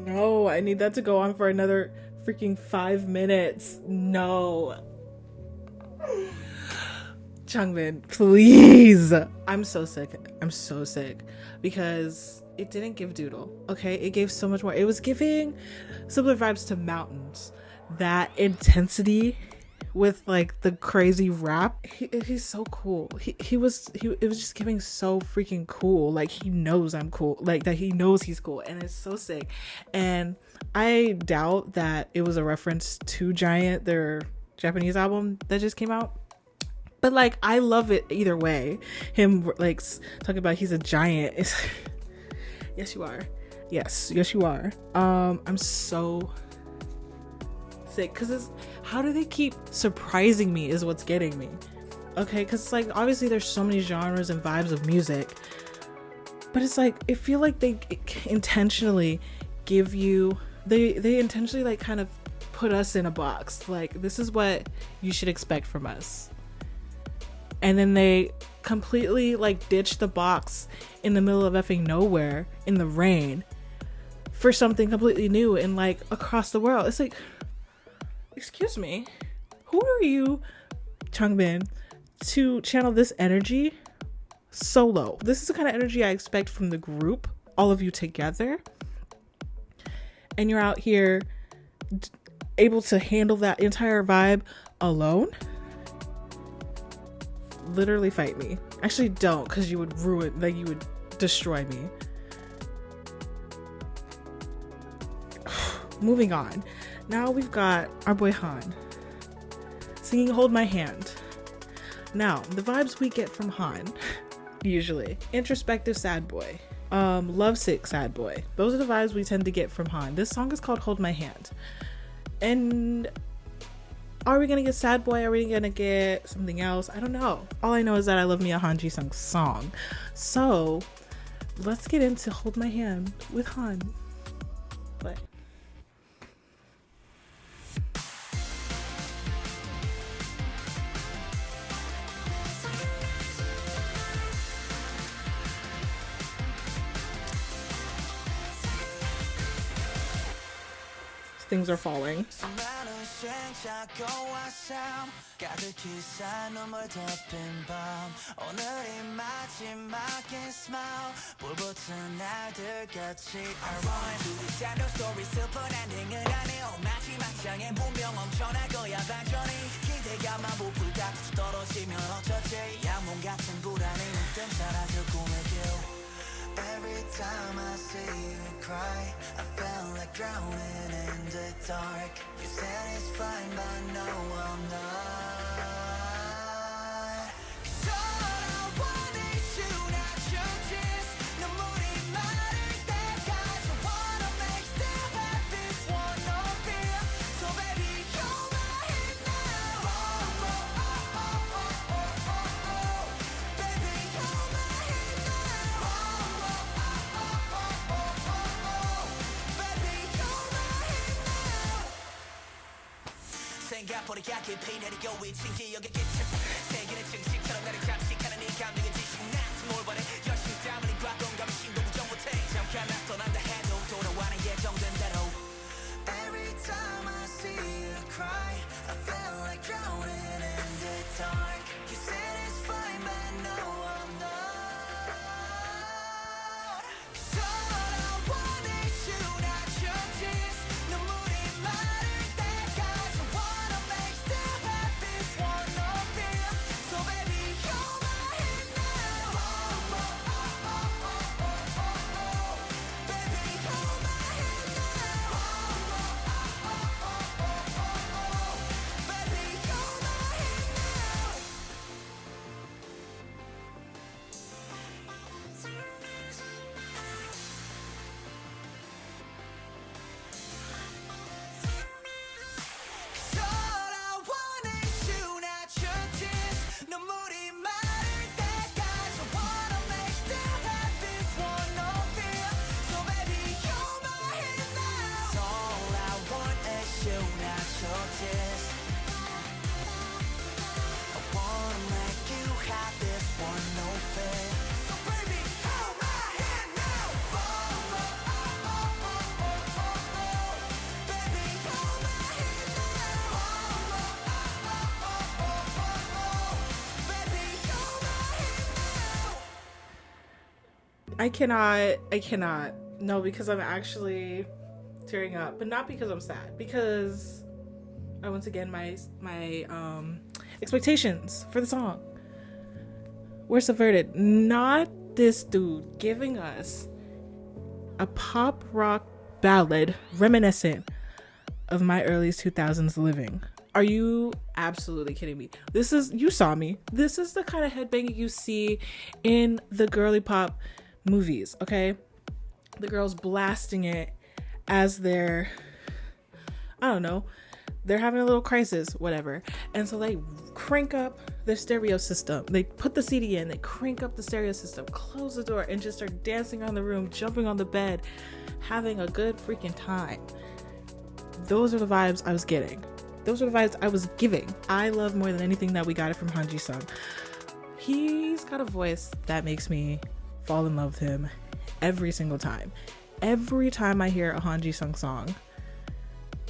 No, I need that to go on for another freaking 5 minutes. No. Changbin, please. I'm so sick. I'm so sick because it didn't give Doodle. Okay, it gave so much more. It was giving similar vibes to Mountains. That intensity with like the crazy rap. He's so cool. It was just giving so freaking cool. Like he knows I'm cool. Like that he knows he's cool, and it's so sick. And I doubt that it was a reference to Giant, their Japanese album that just came out. But like I love it either way. Him like talking about he's a giant. It's yes you are. Yes you are. I'm so sick because it's how do they keep surprising me is what's getting me. Okay, because like obviously there's so many genres and vibes of music, but it's like I feel like they intentionally give you they intentionally like kind of put us in a box. Like this is what you should expect from us. And then they completely like ditch the box in the middle of effing nowhere in the rain for something completely new and like across the world. It's like, excuse me, who are you, Changbin, to channel this energy solo? This is the kind of energy I expect from the group, all of you together. And you're out here able to handle that entire vibe alone? literally fight me. Actually, don't, because you would ruin, like, you would destroy me. Moving on. Now we've got our boy Han singing Hold My Hand. Now, the vibes we get from Han, usually, introspective sad boy, lovesick sad boy. Those are the vibes we tend to get from Han. This song is called Hold My Hand. And are we gonna get sad boy? Are we gonna get something else? I don't know. All I know is that I love me a Han Ji-sung song. So let's get into Hold My Hand with Han. Play. Things are falling. 수많은 시행착오와 삶 가득히 쌓인 눈물 덮인 밤 오늘이 마지막인 smile 불붙은 날들 같이 ironic 둘이 sad story 슬픈 엔딩을 아네요 마지막 장엔 분명 엄청날 거야 반전이 기대감만 부풀다 떨어지면 어쩌지 양몸 같은 불안이 눈뜬 사라져 꿈을 깨워 Every time I see you cry, I feel like drowning in the dark. You said it's fine, but no, I'm not. 'Cause all I want is you, not your tears. 눈물이 마를 때까지 wanna make still have this one up here. So baby, hold my hand now. Oh, oh, oh, oh, oh, oh, oh. Baby, hold my hand now. 생각보다 깊이 내리고 위친 기억의 기침 세계는 증식처럼 나를 잠식하는 이 감정의 지식 나한테 뭘 바래 열심히 땀 흘린 과동감이 신고 부정 못해 잠깐 나 떠난다 해도 돌아와는 예정된 대로 Every time I see you cry I feel like drowning in the dark You said it's fine but no I'm not 'Cause all I want is you not your tears 눈물이 마를 때까지 wanna make still have this one up here So baby hold my hand now oh, oh, oh, oh, oh, oh, oh. Baby hold my hand now oh, oh, oh, oh, oh, oh. Baby hold my hand now Cause all I want is you, not your tears 눈물이 마를 때까지 wanna make still have this one up here So baby hold my hand now All I want is you, not your tears I wanna make you have this one no fear So baby hold my hand now oh, oh, oh, oh, oh, oh, oh. Baby hold my hand now oh, oh, oh, oh, oh, oh, oh. Baby hold my hand now I cannot. No, because I'm actually tearing up, but not because I'm sad, because once again my expectations for the song were subverted. Not this dude giving us a pop rock ballad reminiscent of my early 2000s living. Are you absolutely kidding me? This is, you saw me. This is the kind of headbanging you see in the girly pop movies, okay? The girls blasting it as they're, I don't know, they're having a little crisis, whatever. And so they crank up their stereo system. They put the CD in, they crank up the stereo system, close the door, and just start dancing around the room, jumping on the bed, having a good freaking time. Those are the vibes I was getting. Those are the vibes I was giving. I love more than anything that we got it from Han Ji-sung. He's got a voice that makes me fall in love with him every single time. Every time I hear a Han Ji-sung song,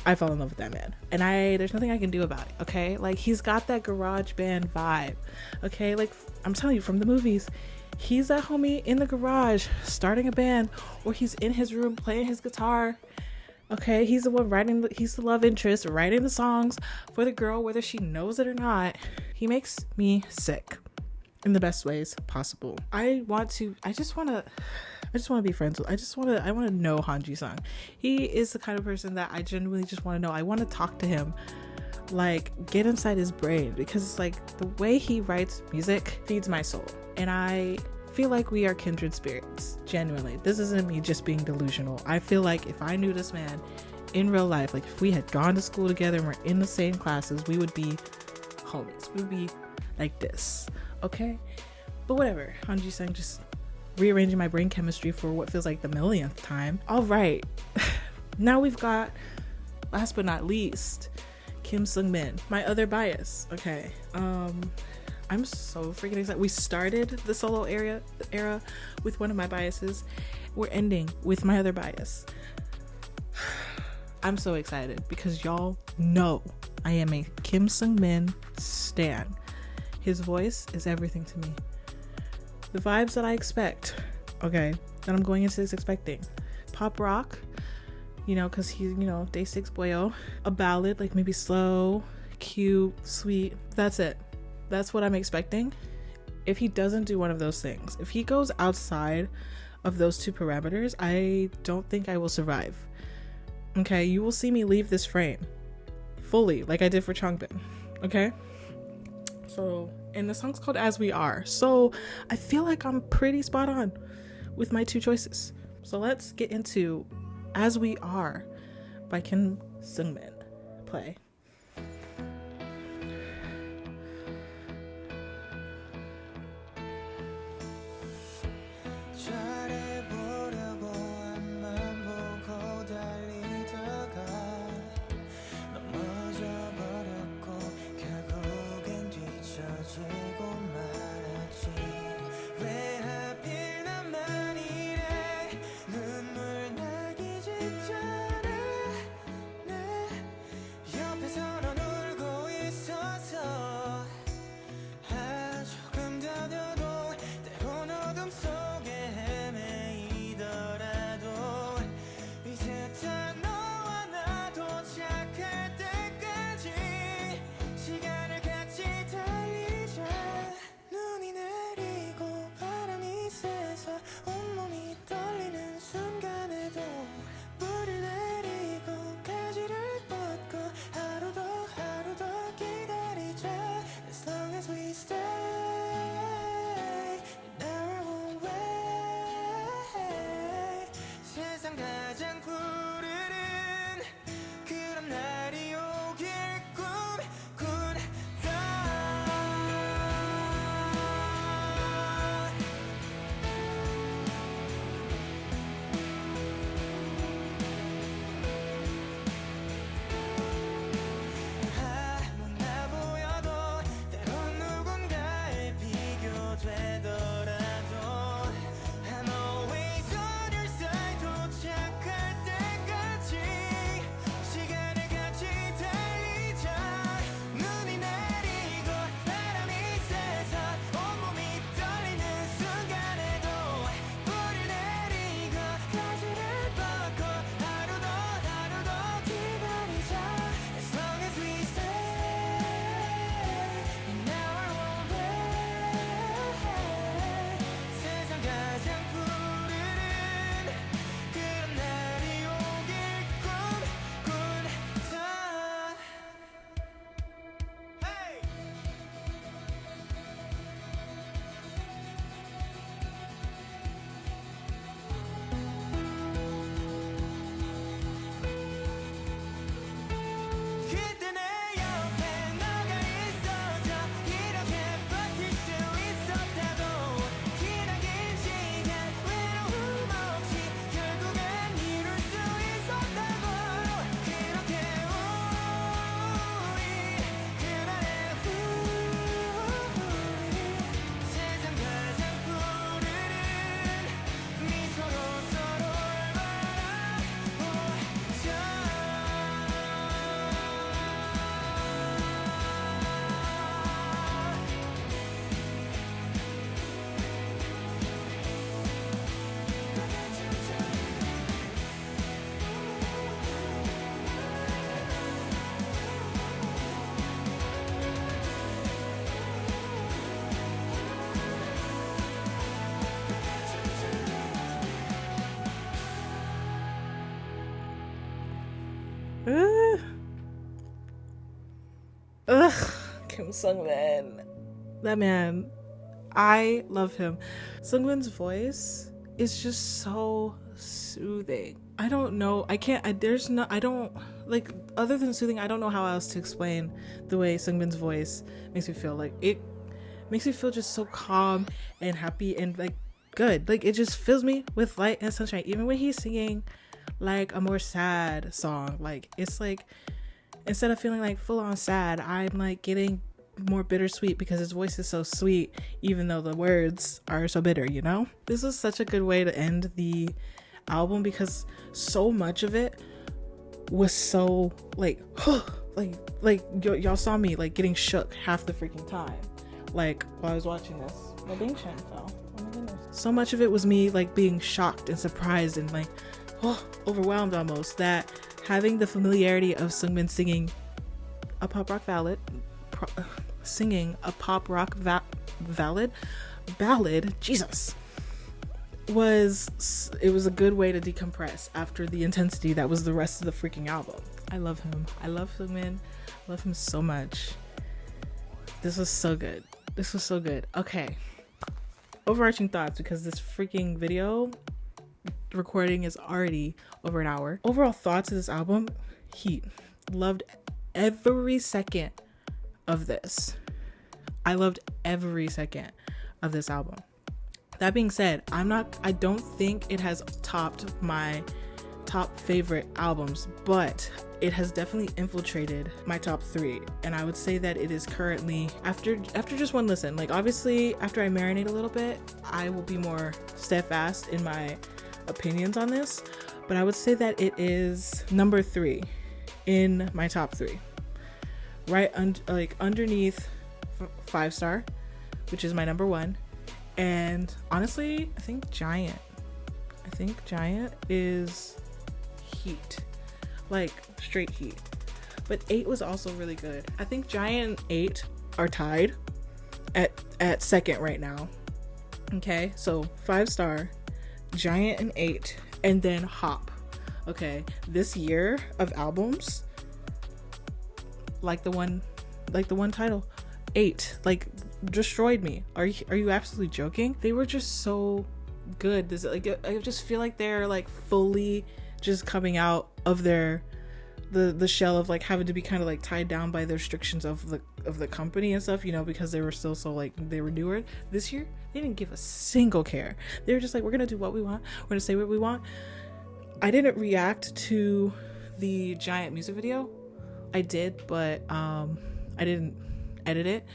I fall in love with that man. And there's nothing I can do about it, okay? Like, he's got that garage band vibe, okay? Like, I'm telling you, from the movies, he's that homie in the garage starting a band, or he's in his room playing his guitar, okay? He's the one he's the love interest, writing the songs for the girl, whether she knows it or not. He makes me sick. in the best ways possible. I just want to be friends with. I want to know Hanji Sung. He is the kind of person that I genuinely just want to know. I want to talk to him, like get inside his brain, because it's like the way he writes music feeds my soul, and I feel like we are kindred spirits. Genuinely, this isn't me just being delusional. I feel like if I knew this man in real life, like if we had gone to school together and we're in the same classes, we would be homies. We would be like this, okay? But whatever, Hanji Sung, just rearranging my brain chemistry for what feels like the millionth time. All right, now we've got, last but not least, Kim Sung Min, my other bias. Okay, I'm so freaking excited. We started the solo era with one of my biases. We're ending with my other bias. I'm so excited because y'all know I am a Kim Sung Min stan. His voice is everything to me. The vibes that I expect, okay, that I'm going into this expecting. Pop rock, you know, because he's, you know, Day 6 boyo. A ballad, like maybe slow, cute, sweet. That's it. That's what I'm expecting. If he doesn't do one of those things, if he goes outside of those two parameters, I don't think I will survive. Okay, you will see me leave this frame fully, like I did for Changbin. Okay, so, and the song's called As We Are, so I feel like I'm pretty spot on with my two choices. So let's get into As We Are by Kim Sung Min. Play. 잘해보려고 앞만 보고 달리다가 넘어져버렸고 결국엔 뒤처지고 말았지. 왜 하필 나만 이래 눈물 나기 직전에 내 옆에 Kim Sungmin. That man, I love him. Sungmin's voice is just so soothing. I don't know. I don't like, other than soothing, I don't know how else to explain the way Sungmin's voice makes me feel. Like, it makes me feel just so calm and happy and like good. Like, it just fills me with light and sunshine. Even when he's singing like a more sad song, like, it's like, instead of feeling like full on sad, I'm like getting more bittersweet because his voice is so sweet, even though the words are so bitter, you know? This is such a good way to end the album because so much of it was so like y'all saw me like getting shook half the freaking time, like while I was watching this. My Bing Shan fell. Oh my goodness. So much of it was me like being shocked and surprised and like overwhelmed almost, that having the familiarity of Sungmin singing a pop rock ballad, Jesus, it was a good way to decompress after the intensity that was the rest of the freaking album. I love him. I love Sungmin. I love him so much. This was so good. This was so good. Okay. Overarching thoughts, because this freaking video recording is already over an hour. Overall thoughts of this album: heat. Loved every second of this. I loved every second of this album. That being said, I don't think it has topped my top favorite albums, but it has definitely infiltrated my top 3, and I would say that it is currently, after just one listen, like obviously after I marinate a little bit, I will be more steadfast in my opinions on this, but I would say that it is number 3 in my top 3, right underneath 5 Star, which is my number 1. And honestly, I think Giant is heat, like straight heat. But 8 was also really good. I think Giant and 8 are tied at second right now. Okay, so 5 Star, Giant and 8, and then Hop. Okay, this year of albums, like the one title, 8, like, destroyed me. Are you absolutely joking? They were just so good. I just feel like they're like fully just coming out of the shell of like having to be kind of like tied down by the restrictions of the company and stuff, you know, because they were still so like, they were newer. This year they didn't give a single care. They were just like, we're gonna do what we want, we're gonna say what we want. I didn't react to the Giant music video. I did, but I didn't edit it.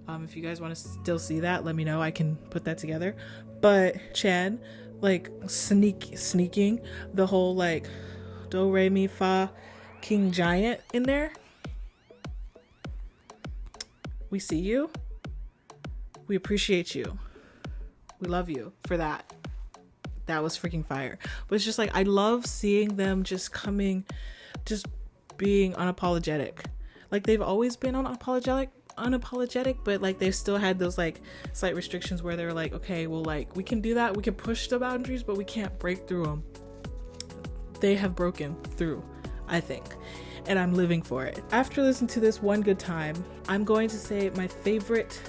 If you guys want to still see that, let me know. I can put that together. But Chan, like, sneaking the whole like do re mi fa King Giant in there. We see you. We appreciate you. We love you for that. That was freaking fire. But it's just like, I love seeing them just being unapologetic. Like, they've always been unapologetic, but like they've still had those like slight restrictions where they're like, okay, well, like, we can do that, we can push the boundaries, but we can't break through them. They have broken through, I think, and I'm living for it. After listening to this one good time, I'm going to say my favorite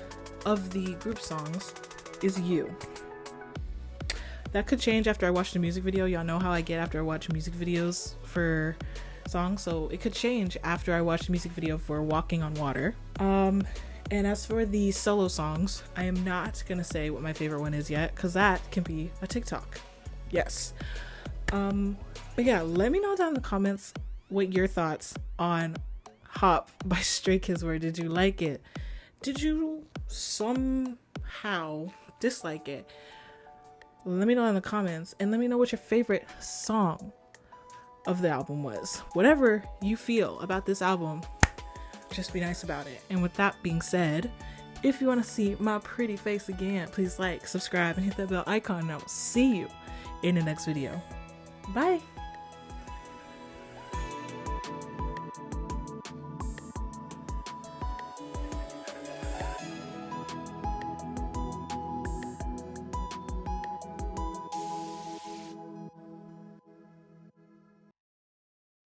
of the group songs is You. That could change after I watch the music video. Y'all know how I get after I watch music videos for songs, so it could change after I watch the music video for Walking on Water. And as for the solo songs, I am not gonna say what my favorite one is yet, because that can be a TikTok. Yes. But yeah, let me know down in the comments what your thoughts on Hop by Stray Kids were. Did you like it? Did you somehow dislike it? Let me know in the comments, and let me know what your favorite song of the album was. Whatever you feel about this album, just be nice about it. And with that being said, if you want to see my pretty face again, please like, subscribe, and hit that bell icon, and I will see you in the next video. Bye.